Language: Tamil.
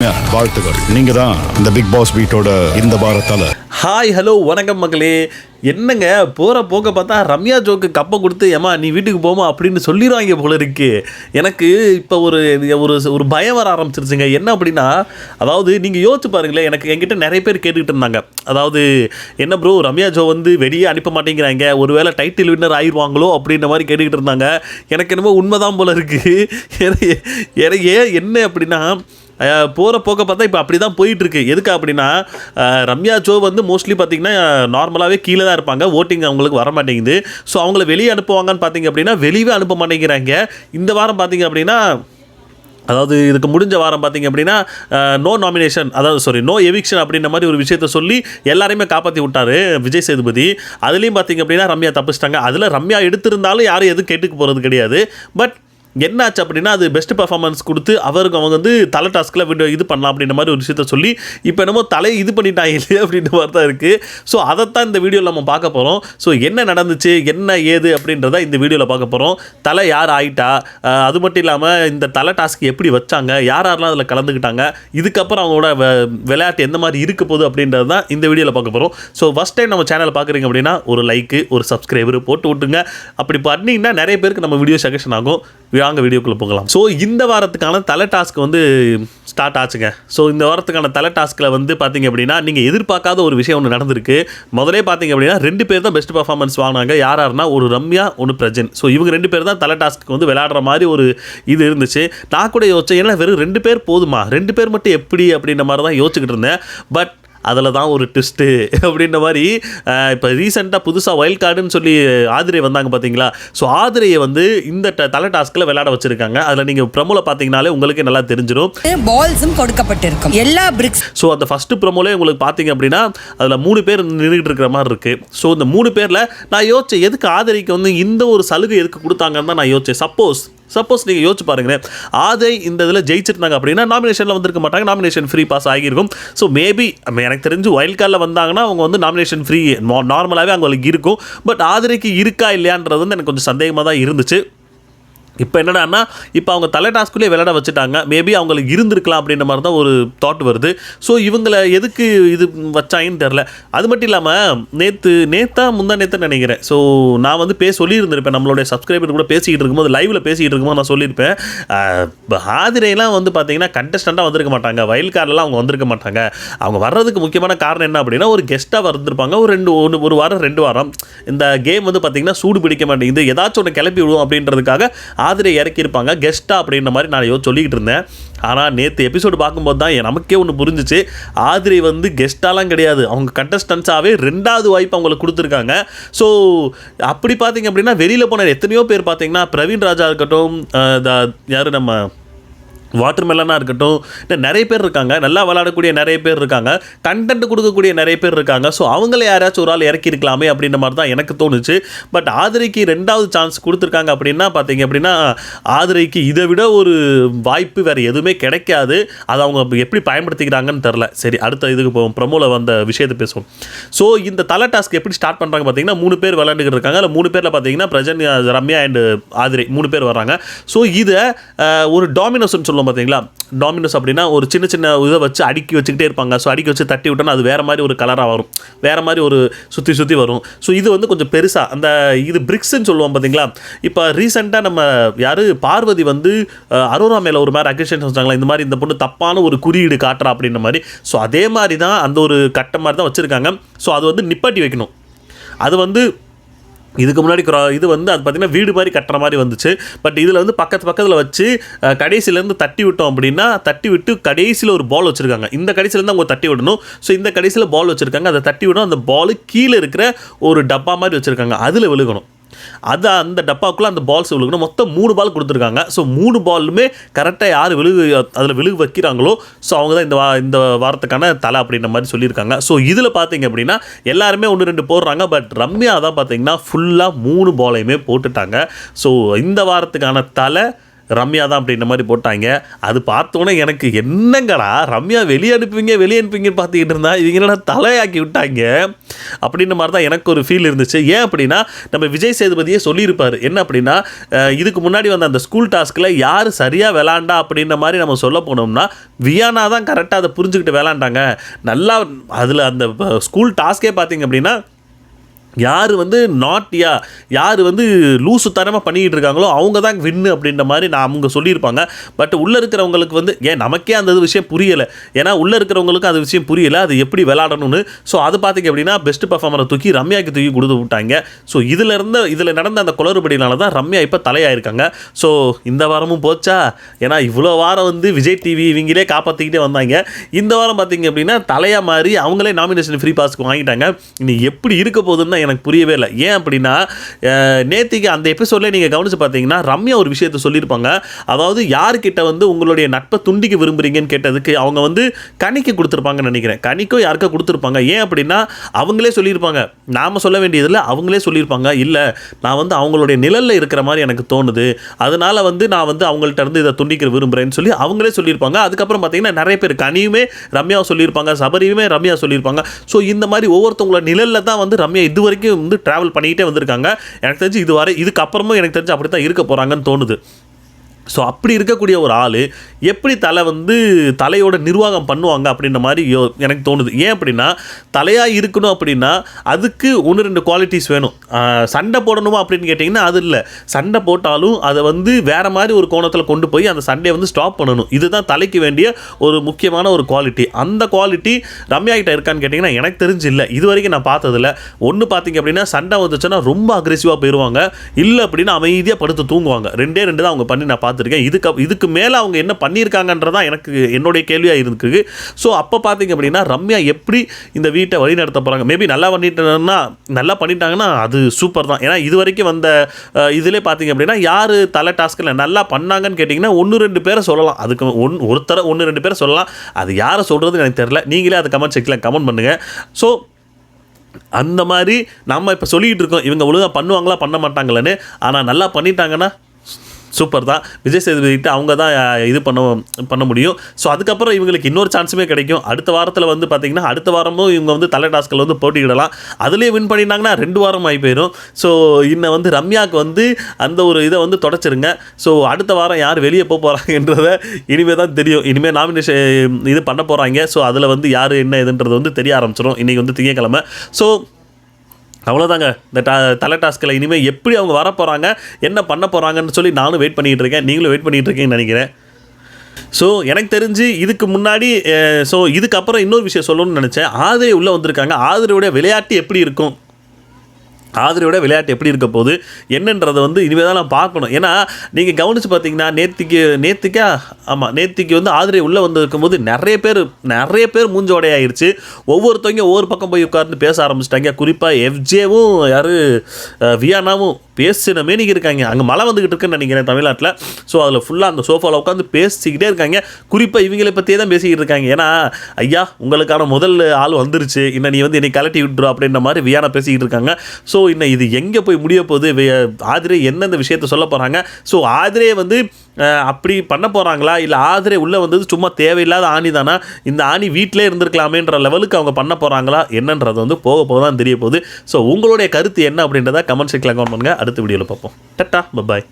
வாழ்த்துக்கள். நீங்க தான் இந்த பிக் பாஸ் வீட்டோட இந்த வாரத்தால. ஹாய் ஹலோ வணக்கம் மக்களே. என்னங்க போகிற போக்க பார்த்தா ரம்யா ஜோக்கு கப்பை கொடுத்து ஏமா நீ வீட்டுக்கு போமா அப்படின்னு சொல்லிடுவாங்க போல இருக்கு. எனக்கு இப்போ ஒரு ஒரு ஒரு பயம் வர ஆரம்பிச்சிருச்சுங்க. என்ன அப்படின்னா, அதாவது நீங்கள் யோசிச்சு பாருங்களேன், எனக்கு என்கிட்ட நிறைய பேர் கேட்டுக்கிட்டு இருந்தாங்க. அதாவது என்ன ப்ரோ ரம்யா ஜோ வந்து வெளியே அனுப்ப மாட்டேங்கிறாங்க, ஒருவேளை டைட்டில் வின்னர் ஆயிடுவாங்களோ அப்படின்ற மாதிரி கேட்டுக்கிட்டு இருந்தாங்க. எனக்கு என்னமோ உண்மைதான் போல இருக்குது. ஏன் என்ன அப்படின்னா, போகிற போக்க பார்த்தா இப்போ அப்படி தான் போயிட்டுருக்கு. எதுக்கு அப்படின்னா, ரம்யா ஜோ வந்து மோஸ்ட்லி பார்த்திங்கன்னா நார்மலாகவே கீழே தான் இருப்பாங்க, ஓட்டிங் அவங்களுக்கு வர மாட்டேங்குது. ஸோ அவங்கள வெளியே அனுப்புவாங்கன்னு பார்த்திங்க அப்படின்னா வெளியே அனுப்ப மாட்டேங்கிறாங்க. இந்த வாரம் பார்த்திங்க அப்படின்னா, அதாவது இதுக்கு முடிஞ்ச வாரம் பார்த்திங்க அப்படின்னா நோ நாமினேஷன், அதாவது நோ எவிக்ஷன் அப்படின்ற மாதிரி ஒரு விஷயத்த சொல்லி எல்லாரையுமே காப்பாற்றி விட்டார் விஜய் சேதுபதி. அதுலேயும் பார்த்திங்க அப்படின்னா ரம்யா தப்பிச்சிட்டாங்க. அதில் ரம்யா எடுத்திருந்தாலும் யாரும் எதுவும் கேட்டுக்கு போகிறது கிடையாது. பட் என்னாச்சு அப்படின்னா, அது பெஸ்ட் பர்ஃபார்மன்ஸ் கொடுத்து அவங்க வந்து தலை டாஸ்கில் இது பண்ணலாம் அப்படின்ற மாதிரி ஒரு விஷயத்த சொல்லி இப்போ என்னமோ தலை இது பண்ணிட்டாங்க இல்லையா அப்படின்ற மாதிரி தான் இருக்குது. ஸோ அதைத்தான் இந்த வீடியோவில் நம்ம பார்க்க போகிறோம். ஸோ என்ன நடந்துச்சு, என்ன ஏது அப்படின்றத இந்த வீடியோவில் பார்க்க போகிறோம். தலை யார் ஆயிட்டா, அது மட்டும் இல்லாமல் இந்த தலை டாஸ்க் எப்படி வச்சாங்க, யாரெல்லாம் அதில் கலந்துக்கிட்டாங்க, இதுக்கப்புறம் அவங்களோட விளையாட்டு எந்த மாதிரி இருக்க போகுது அப்படின்றது தான் இந்த வீடியோவில் பார்க்க போகிறோம். ஸோ ஃபஸ்ட் டைம் நம்ம சேனல் பார்க்குறீங்க அப்படின்னா ஒரு லைக்கு ஒரு சப்ஸ்கிரைபர் போட்டு விட்டுங்க. அப்படி பண்ணிங்கன்னா நிறைய பேருக்கு நம்ம வீடியோ சஜஷன் ஆகும். வாங்க வீடியோக்குள்ளே போகலாம். ஸோ இந்த வாரத்துக்கான தலை டாஸ்க் வந்து ஸ்டார்ட் ஆச்சுங்க. ஸோ இந்த வாரத்துக்கான தலை டாஸ்கில் வந்து பார்த்திங்க அப்படின்னா, நீங்கள் எதிர்பார்க்காத ஒரு விஷயம் ஒன்று நடந்திருக்கு. முதலே பார்த்திங்க அப்படின்னா 2 பேர் தான் பெஸ்ட் பர்ஃபார்மன்ஸ் வாங்கினாங்க. யாருன்னா ஒரு ரம்யா, ஒன்று பிரஜன். ஸோ இவங்க 2 பேர் தான் தலை டாஸ்க்கு வந்து விளையாடுற மாதிரி ஒரு இது இருந்துச்சு. நான் கூட யோசிச்சேன், ஏன்னா வெறும் 2 பேர் போதுமா, 2 பேர் மட்டும் எப்படி அப்படின்ற மாதிரி தான் யோசிச்சுக்கிட்டு இருந்தேன். பட் அதில் தான் ஒரு ட்விஸ்ட்டு அப்படின்ற மாதிரி இப்போ ரீசெண்டாக புதுசாக வைல்ட் கார்டுன்னு சொல்லி ஆதிரை வந்தாங்க பார்த்தீங்களா. ஸோ ஆதிரையை வந்து இந்த தலை டாஸ்கில் விளையாட வச்சுருக்காங்க. அதில் நீங்கள் ப்ரமோவில் பார்த்தீங்கனாலே உங்களுக்கே நல்லா தெரிஞ்சிடும். பால்ஸும் கொடுக்கப்பட்டிருக்கும் எல்லா பிரிக்ஸ். ஸோ அந்த ஃபஸ்ட்டு ப்ரமோலே உங்களுக்கு பார்த்தீங்க அப்படின்னா அதில் 3 பேர் நின்றுட்டு இருக்கிற மாதிரி இருக்குது. ஸோ இந்த 3 பேரில் நான் யோசிச்சேன், எதுக்கு ஆதிரைக்கு வந்து இந்த ஒரு சலுகை எதுக்கு கொடுத்தாங்கன்னு தான் நான் யோசிச்சேன். சப்போஸ் நீங்கள் யோசிச்சு பாருங்களேன், ஆதை இந்த இதில் ஜெயிச்சிருந்தாங்க அப்படின்னா நாமினேஷனில் வந்திருக்க மாட்டாங்க, நாமினேஷன் ஃப்ரீ பாஸ் ஆகியிருக்கும். ஸோ மேபி எனக்கு தெரிஞ்சு வைல்ட் கார்டில் வந்தாங்கன்னா அவங்க வந்து நாமினேஷன் ஃப்ரீ நார்மலாகவே அவங்களுக்கு இருக்கும். பட் ஆதிரைக்கு இருக்கா இல்லையான்றது வந்து எனக்கு கொஞ்சம் சந்தேகமாக தான் இருந்துச்சு. இப்போ என்னடான்னா, இப்போ அவங்க தலை டாஸ்க்குள்ளேயே விளையாட வச்சுட்டாங்க. மேபி அவங்களுக்கு இருந்திருக்கலாம் அப்படின்ற மாதிரி தான் ஒரு தாட் வருது. ஸோ இவங்களை எதுக்கு இது வச்சாங்கன்னு தெரில. அது மட்டும் இல்லாமல் நேற்றா நினைக்கிறேன். ஸோ நான் வந்து சொல்லியிருந்திருப்பேன், நம்மளுடைய சப்ஸ்கிரைபர் கூட பேசிக்கிட்டு இருக்கும்போது, லைவில் பேசிக்கிட்டு இருக்கும்போது நான் சொல்லியிருப்பேன், ஆதிரையெல்லாம் வந்து பார்த்தீங்கன்னா கண்டஸ்டண்ட்டாக வந்திருக்க மாட்டாங்க, வைல்ட் கார்டெலாம் அவங்க வந்திருக்க மாட்டாங்க. அவங்க வர்றதுக்கு முக்கியமான காரணம் என்ன அப்படின்னா, ஒரு கெஸ்ட்டாக வந்திருப்பாங்க. ஒரு வாரம் 2 வாரம் இந்த கேம் வந்து பார்த்தீங்கன்னா சூடு பிடிக்க மாட்டேங்குது, ஏதாச்சும் ஒன்று கிளப்பி விடுவோம் அப்படின்றதுக்காக ஆதிரை இறக்கியிருப்பாங்க கெஸ்ட்டா அப்படின்ற மாதிரி நான் சொல்லிக்கிட்டு இருந்தேன். ஆனால் நேற்று எபிசோடு பார்க்கும்போது தான் நமக்கே ஒன்று புரிஞ்சிச்சு, ஆதிரை வந்து கெஸ்ட்டாலாம் கிடையாது, அவங்க கண்டஸ்டன்ஸாகவே 2வது வாய்ப்பு அவங்களுக்கு கொடுத்துருக்காங்க. ஸோ அப்படி பார்த்தீங்க அப்படின்னா வெளியில் போன எத்தனையோ பேர் பார்த்தீங்கன்னா, பிரவீன் ராஜா இருக்கட்டும், யார் நம்ம வாட்டர் மெலனாக இருக்கட்டும், இன்னும் நிறைய பேர் இருக்காங்க, நல்லா விளையாடக்கூடிய நிறைய பேர் இருக்காங்க, கண்டென்ட் கொடுக்கக்கூடிய நிறைய பேர் இருக்காங்க. ஸோ அவங்கள யாராச்சும் ஒரு ஆள் இறக்கியிருக்கலாமே அப்படின்ற மாதிரி தான் எனக்கு தோணுச்சு. பட் ஆதிரைக்கு 2வது சான்ஸ் கொடுத்துருக்காங்க அப்படின்னா பார்த்தீங்க அப்படின்னா, ஆதிரைக்கு இதை விட ஒரு வாய்ப்பு வேறு எதுவுமே கிடைக்காது. அதை அவங்க எப்படி பயன்படுத்திக்கிறாங்கன்னு தெரில. சரி, அடுத்த இதுக்கு போவோம், ப்ரமோவில் வந்த விஷயத்தை பேசுவோம். ஸோ இந்த தலை டாஸ்க் எப்படி ஸ்டார்ட் பண்ணுறாங்க பார்த்தீங்கன்னா, 3 பேர் விளையாண்டுக்கிட்டு இருக்காங்க. அதில் 3 பேரில் பார்த்தீங்கன்னா பிரஜன், ரம்யா அண்ட் ஆதிரை 3 பேர் வர்றாங்க. ஸோ இதை ஒரு டாமினோஸ்ன்னு சொல்லுவோம் பார்த்தீங்களா. டாமினோஸ் அப்படின்னா ஒரு சின்ன இதை வச்சு அடுக்கி வச்சுக்கிட்டே இருப்பாங்க. ஸோ அடுக்கி வச்சு தட்டி விட்டோன்னா அது வேறு மாதிரி ஒரு கலராக வரும், வேறு மாதிரி ஒரு சுற்றி வரும். ஸோ இது வந்து கொஞ்சம் பெருசாக அந்த இது பிரிக்ஸ்ன்னு சொல்லுவோம் பார்த்தீங்களா. இப்போ ரீசெண்டாக நம்ம யார் பார்வதி வந்து அரோரா மேலே ஒரு மாதிரி அக்யூஷன் வச்சாங்களா, இந்த மாதிரி இந்த பொண்ணு தப்பான ஒரு குறியீடு காட்டுறா அப்படின்ற மாதிரி. ஸோ அதே மாதிரி தான் அந்த ஒரு கட்டை மாதிரி தான் வச்சுருக்காங்க. ஸோ அது வந்து நிப்பாட்டி வைக்கணும். அது வந்து இதுக்கு முன்னாடி இது வந்து அது பார்த்திங்கன்னா வீடு மாதிரி கட்டுற மாதிரி வந்துச்சு. பட் இதில் வந்து பக்கத்தில் வச்சு கடைசியிலேருந்து தட்டி விட்டோம் அப்படின்னா, தட்டி விட்டு கடைசியில் ஒரு பால் வச்சுருக்காங்க. இந்த கடைசியிலேருந்து அவங்க தட்டி விடணும். ஸோ இந்த கடைசியில் பால் வச்சுருக்காங்க, அதை தட்டி விடணும். அந்த பால் கீழே இருக்கிற ஒரு டப்பா மாதிரி வச்சுருக்காங்க, அதில் விழுகணும். அதை அந்த டப்பாக்குள்ளே அந்த பால்ஸ் விழுகணும். மொத்தம் 3 பால் கொடுத்துருக்காங்க. ஸோ 3 பாலுமே கரெக்டாக யார் அதில் விழுகு வைக்கிறாங்களோ ஸோ அவங்க தான் இந்த வாரத்துக்கான தலை அப்படின்ற மாதிரி சொல்லியிருக்காங்க. ஸோ இதில் பார்த்தீங்க அப்படின்னா எல்லாருமே 1-2 போடுறாங்க. பட் ரம்யா தான் பார்த்தீங்கன்னா ஃபுல்லாக 3 பாலையுமே போட்டுட்டாங்க. ஸோ இந்த வாரத்துக்கான தலை ரம்யா தான் அப்படின்ற மாதிரி போட்டாங்க. அது பார்த்தோன்னே எனக்கு என்னங்கடா ரம்யா வெளியே அனுப்புவீங்கன்னு பார்த்துக்கிட்டு இருந்தா இவங்களோட தலையாக்கி விட்டாங்க அப்படின்ற மாதிரி தான் எனக்கு ஒரு ஃபீல் இருந்துச்சு. ஏன் அப்படின்னா நம்ம விஜய் சேதுபதியே சொல்லியிருப்பார் என்ன அப்படின்னா, இதுக்கு முன்னாடி வந்த அந்த ஸ்கூல் டாஸ்கில் யார் சரியாக விளாண்டா அப்படின்ற மாதிரி நம்ம சொல்ல போனோம்னா வியானா தான் கரெக்டாக அதை புரிஞ்சுக்கிட்டு விளாண்டாங்க நல்லா. அதில் அந்த ஸ்கூல் டாஸ்கே பார்த்தீங்க அப்படின்னா யார் வந்து நாட்டியா யார் வந்து லூசு தரமாக பண்ணிக்கிட்டு இருக்காங்களோ அவங்க தான் வின்னு அப்படின்ற மாதிரி அவங்க சொல்லியிருப்பாங்க. பட் உள்ளே இருக்கிறவங்களுக்கு வந்து நமக்கே அந்த விஷயம் புரியலை. ஏன்னா உள்ளே இருக்கிறவங்களுக்கு அந்த விஷயம் புரியலை, அது எப்படி விளாடணும்னு. ஸோ அது பார்த்திங்க அப்படின்னா பெஸ்ட் பர்ஃபார்மரை தூக்கி ரம்யாவுக்கு தூக்கி கொடுத்து விட்டாங்க. ஸோ இதில் நடந்த அந்த குளறுபடினால தான் ரம்யா இப்போ தலையாயிருக்காங்க. ஸோ இந்த வாரமும் போச்சா, ஏன்னா இவ்வளோ வாரம் வந்து விஜய் டிவி இவங்களே காப்பாற்றிக்கிட்டே வந்தாங்க. இந்த வாரம் பார்த்திங்க அப்படின்னா தலையாக மாறி அவங்களே நாமினேஷன் ஃப்ரீ பாஸ்க்கு வாங்கிட்டாங்க. இனி எப்படி இருக்க போகுதுன்னு எனக்கு புரியவே இல்லை. ஏன் அப்படின்னா நேத்திக்கு அந்த எபிசோட்ல நீங்கள் கவனிச்சு பார்த்தீங்கன்னா ரம்யா ஒரு விஷயத்தை சொல்லியிருப்பாங்க. அதாவது யார்கிட்ட வந்து உங்களுடைய நட்பை துண்டிக்க விரும்புகிறீங்கன்னு கேட்டதுக்கு அவங்க வந்து கனிக்கு கொடுத்துருப்பாங்கன்னு நினைக்கிறேன். கனிக்கோ யாருக்கோ கொடுத்துருப்பாங்க. ஏன் அப்படின்னா அவங்களே சொல்லியிருப்பாங்க, நாம் சொல்ல வேண்டியதில்லை, அவங்களே சொல்லியிருப்பாங்க, இல்லை நான் வந்து அவங்களுடைய நிழலில் இருக்கிற மாதிரி எனக்கு தோணுது, அதனால் வந்து நான் வந்து அவங்கள்ட்ட இருந்து இதை துண்டிக்க விரும்புகிறேன்னு சொல்லி அவங்களே சொல்லியிருப்பாங்க. அதுக்கப்புறம் பார்த்தீங்கன்னா நிறைய பேர் கனியுமே ரம்யாவை சொல்லியிருப்பாங்க, சபரியுமே ரம்யா சொல்லியிருப்பாங்க. ஸோ இந்த மாதிரி ஒவ்வொருத்தவங்களோட நிழலில் தான் வந்து ரம்யா இது வரைக்கும் வந்து டிராவல் பண்ணிக்கிட்டே வந்திருக்காங்க. எனக்கு தெரிஞ்சு இதுக்கப்புறமும் எனக்கு தெரிஞ்சு அப்படி தான் இருக்க போகிறாங்கன்னு தோணுது. ஸோ அப்படி இருக்கக்கூடிய ஒரு ஆள் எப்படி தலையோட நிர்வாகம் பண்ணுவாங்க அப்படின்ற மாதிரி எனக்கு தோணுது. ஏன் அப்படின்னா தலையாக இருக்கணும் அப்படின்னா அதுக்கு 1-2 குவாலிட்டிஸ் வேணும். சண்டை போடணுமா அப்படின்னு கேட்டிங்கன்னா அது இல்லை. சண்டை போட்டாலும் அதை வந்து வேறு மாதிரி ஒரு கோணத்தில் கொண்டு போய் அந்த சண்டையை வந்து ஸ்டாப் பண்ணணும். இதுதான் தலைக்கு வேண்டிய ஒரு முக்கியமான ஒரு குவாலிட்டி. அந்த குவாலிட்டி ரம்யா கிட்ட இருக்கான்னு கேட்டிங்கன்னா எனக்கு தெரிஞ்சு இல்லை. இது வரைக்கும் நான் பார்த்ததில்ல. ஒன்று பார்த்திங்க அப்படின்னா சண்டை வந்துச்சுன்னா ரொம்ப அக்ரெசிவாக போயிடுவாங்க, இல்லை அப்படின்னா அமைதியாக படுத்து தூங்குவாங்க. 2 தான் அவங்க பண்ணி நான் பார்த்துருக்கேன். இதுக்கு மேலே அவங்க என்ன பண்ணியிருக்காங்கன்றதான் எனக்கு என்னுடைய கேள்வியாக இருக்குது. ஸோ அப்போ பார்த்தீங்க அப்படின்னா ரம்யா எப்படி இந்த வீட்டை வழி நடத்த போகிறாங்க. மேபி நல்லா பண்ணிட்டாங்கன்னா அது சூப்பர் தான். ஏன்னா இது வரைக்கும் வந்த இதிலே பார்த்தீங்க அப்படின்னா யார் தலை டாஸ்கில் நல்லா பண்ணாங்கன்னு கேட்டிங்கன்னா 1-2 பேரை சொல்லலாம். அதுக்கு ஒருத்தர 1-2 பேரை சொல்லலாம். அது யாரை சொல்கிறது எனக்கு தெரியல. நீங்களே அதை கமெண்ட் செக்ஷனில் கமெண்ட் பண்ணுங்கள். ஸோ அந்த மாதிரி நம்ம இப்போ சொல்லிகிட்டு இருக்கோம் இவங்க ஒழுங்காக பண்ணுவாங்களா பண்ண மாட்டாங்களேன்னு. ஆனால் நல்லா பண்ணிட்டாங்கன்னா சூப்பர் தான். விஜய் சேதுபதிக்கிட்ட அவங்க தான் இது பண்ண முடியும். ஸோ அதுக்கப்புறம் இவங்களுக்கு இன்னொரு சான்ஸுமே கிடைக்கும். அடுத்த வாரத்தில் வந்து பார்த்திங்கன்னா அடுத்த வாரமும் இவங்க வந்து தலை டாஸ்கில் வந்து போட்டிக்கிடலாம். அதுலேயே வின் பண்ணிட்டாங்கன்னா 2 வாரம் ஆகி போயிடும். ஸோ இன்னும் வந்து ரம்யாவுக்கு வந்து அந்த ஒரு இதை வந்து தொடச்சிருங்க. ஸோ அடுத்த வாரம் யார் வெளியே போகிறாங்கன்றதை இனிமேல் தான் தெரியும். இனிமேல் நாமினேஷன் இது பண்ண போகிறாங்க. ஸோ அதில் வந்து யார் என்ன இதுன்றது வந்து தெரிய ஆரம்பிச்சிடும். இன்றைக்கி வந்து திங்கட்கிழமை. ஸோ அவ்வளோதாங்க. இந்த தலை டாஸ்கில் இனிமேல் எப்படி அவங்க வர போகிறாங்க, என்ன பண்ண போகிறாங்கன்னு சொல்லி நானும் வெயிட் பண்ணிகிட்டு இருக்கேன், நீங்களும் வெயிட் பண்ணிகிட்டு இருக்கீங்கன்னு நினைக்கிறேன். ஸோ எனக்கு தெரிஞ்சு இதுக்கு முன்னாடி இதுக்கப்புறம் இன்னொரு விஷயம் சொல்லணும்னு நினச்சேன். ஆதிரை உள்ளே வந்திருக்காங்க. ஆதிரையோட விளையாட்டு எப்படி இருக்கும், ஆதிரையோட விளையாட்டு எப்படி இருக்க போகுது என்னன்றதை வந்து இனிமேல் தான் நான் பார்க்கணும். ஏன்னா நீங்கள் கவனித்து பார்த்தீங்கன்னா நேத்திக்கு வந்து ஆதிரை உள்ளே வந்து இருக்கும்போது நிறைய பேர் மூஞ்சோடையாயிருச்சு. ஒவ்வொருத்தவங்க ஒவ்வொரு பக்கம் போய் உட்கார்ந்து பேச ஆரம்பிச்சிட்டாங்க. குறிப்பாக எஃப்ஜேவும் வியானாவும் பேசின மேனிக்கு இருக்காங்க. அங்கே மழை வந்துக்கிட்டு இருக்குன்னு நினைக்கிறேன் தமிழ்நாட்டில். ஸோ அதில் ஃபுல்லாக அந்த சோஃபாவில் உட்காந்து பேசிக்கிட்டே இருக்காங்க. குறிப்பாக இவங்களை பற்றியே தான் பேசிக்கிட்டு இருக்காங்க. ஏன்னா ஐயா உங்களுக்கான முதல் ஆள் வந்துருச்சு, இன்னும் நீ வந்து என்னை கலட்டி விட்டுரு அப்படின்ற மாதிரி வியானா பேசிக்கிட்டு இருக்காங்க. ஸோ இன்னும் இது எங்கே போய் முடிய போகுது, ஆதிரை எந்தெந்த விஷயத்த சொல்ல போகிறாங்க. ஸோ ஆதிரையை வந்து அப்படி பண்ண போகிறாங்களா, இல்லை ஆதிரை உள்ளே வந்தது சும்மா தேவையில்லாத ஆணி தானா, இந்த ஆணி வீட்டிலே இருந்திருக்கலாமேன்ற லெவலுக்கு அவங்க பண்ண போகிறாங்களா என்னன்றது வந்து போக தான் தெரிய போகுது. ஸோ உங்களுடைய கருத்து என்ன அப்படின்றத கமெண்ட் செக்ஷனில் கமெண்ட் பண்ணுங்கள். அடுத்த வீடியோவில் பார்ப்போம். Ta-ta bye bye.